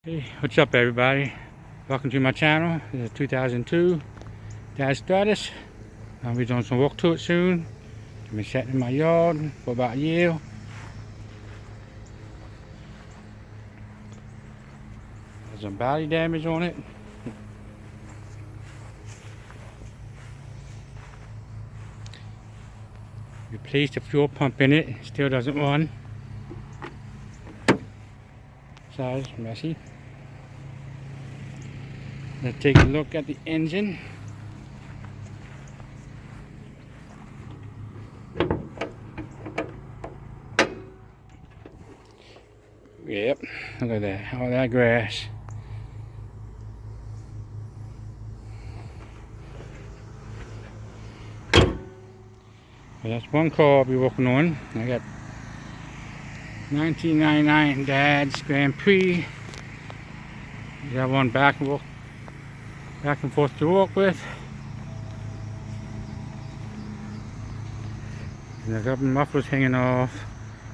Hey, what's up everybody? Welcome to my channel. This is 2002 Dodge Stratus. I'll be doing some work to it soon. I've been sitting in my yard for about a year. There's some body damage on it. Replaced the fuel pump in it. It still doesn't run. Size messy. Let's take a look at the engine. Yep, look at that, all that grass. Well, that's one car I'll be working on. I got 1999 Dodge Grand Prix. I got one back and forth to work with. And I got the mufflers hanging off,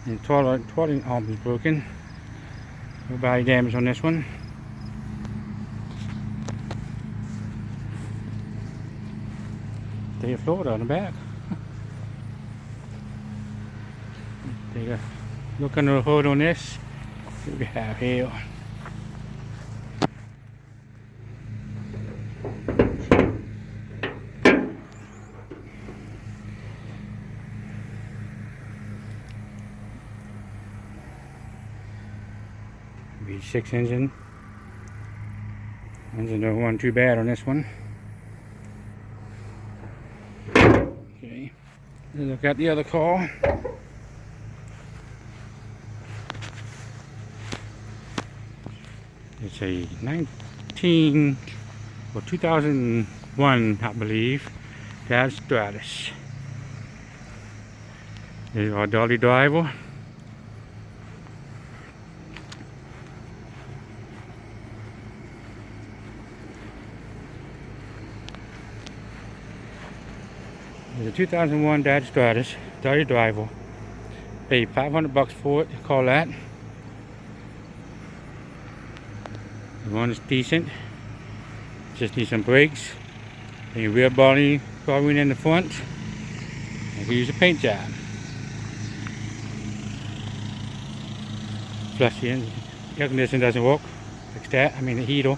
and the throttling arm is broken. No body damage on this one. State of Florida on the back. Take a look under the hood on this. What we have here. V6 engine. Engine don't run too bad on this one. Okay, let's look at the other car. It's a 2001, I believe, Dodge Stratus. There's our dolly driver. It's a 2001 Dodge Stratus, dolly driver. Paid $500 for it, call that. The one is decent. Just need some brakes. The rear body covering in the front. I can use a paint job. Plus the air conditioning doesn't work. Fix that. I mean the heater.